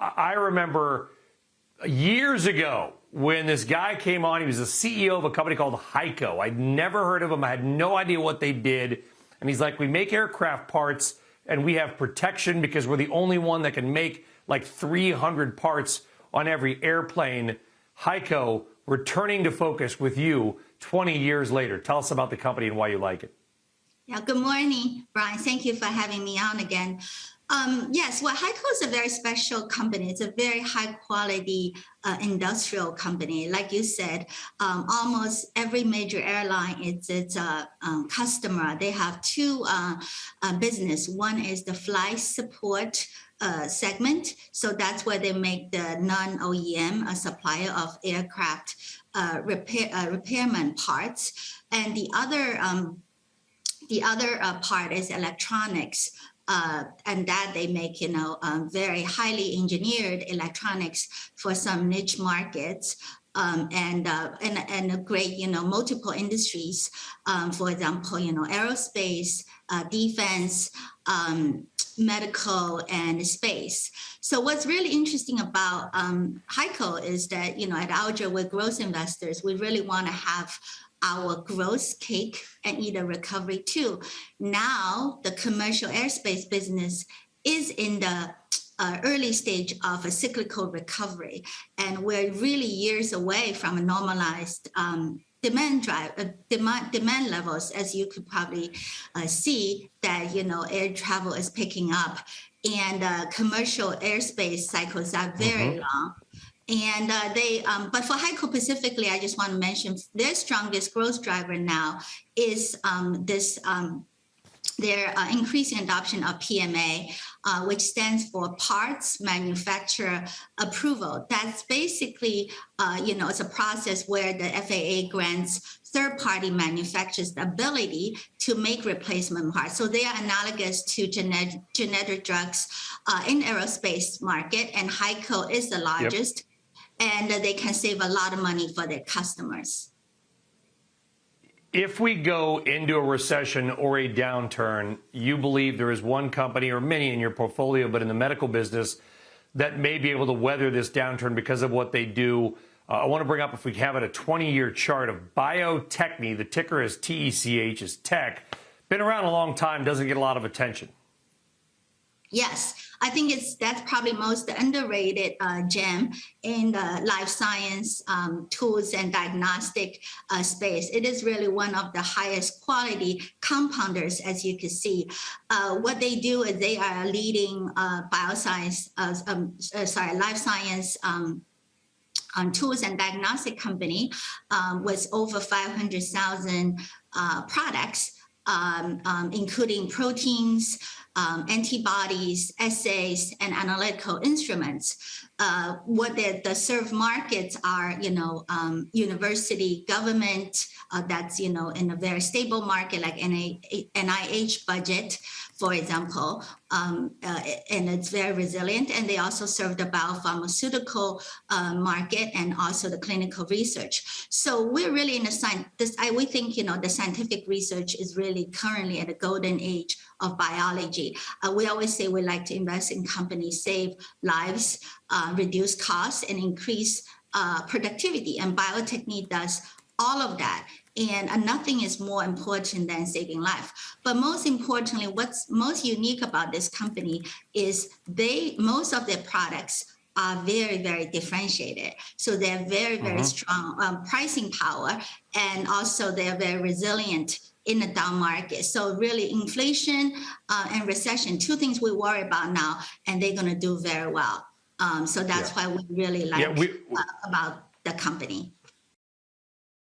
I remember years ago when this guy came on. He was the CEO of a company called Heiko. I'd never heard of him. I had no idea what they did. And he's like, we make aircraft parts and we have protection because we're the only one that can make like 300 parts on every airplane. Heiko, returning to focus with you 20 years later. Tell us about the company and why you like it. Yeah, good morning, Brian. Thank you for having me on again. Yes, well, Heiko is a very special company. It's a very high quality industrial company. Like you said, almost every major airline is its customer. They have two business. One is the flight support segment. So that's where they make the non-OEM, a supplier of aircraft repairman parts. And the other part is electronics. And that they make, very highly engineered electronics for some niche markets, and a great, multiple industries. For example, aerospace, defense, medical, and space. So what's really interesting about Heiko is that, at Alger, we're growth investors. We really want to have our growth cake and eat a recovery too. Now, the commercial airspace business is in the early stage of a cyclical recovery, and we're really years away from a normalized demand levels, as you could probably see that air travel is picking up, and commercial airspace cycles are very long. And but for Heiko specifically, I just want to mention their strongest growth driver now is their increasing adoption of PMA, which stands for Parts Manufacturer Approval. That's basically, it's a process where the FAA grants third-party manufacturers the ability to make replacement parts. So they are analogous to generic drugs in aerospace market, and Heiko is the largest. Yep. And they can save a lot of money for their customers. If we go into a recession or a downturn, you believe there is one company or many in your portfolio, but in the medical business, that may be able to weather this downturn because of what they do. I want to bring up, if we have it, a 20-year chart of Bio-Techne. The ticker is TECH, is tech. Been around a long time, doesn't get a lot of attention. Yes, I think that's probably most underrated gem in the life science tools and diagnostic space. It is really one of the highest quality compounders, as you can see. What they do is they are a leading life science tools and diagnostic company with over 500,000 products, including proteins, antibodies, assays, and analytical instruments. What the served markets are, university, government, that's, in a very stable market like NIH budget, for example, and it's very resilient. And they also serve the biopharmaceutical market and also the clinical research. So we're really in we think, the scientific research is really currently at a golden age of biology. We always say we like to invest in companies, save lives, reduce costs, and increase productivity. And Bio-Techne does all of that. And nothing is more important than saving life. But most importantly, what's most unique about this company is most of their products are very, very differentiated. So they're very, very strong pricing power, and also they're very resilient in the down market. So really inflation and recession, two things we worry about now, and they're going to do very well. So that's why we really like about the company.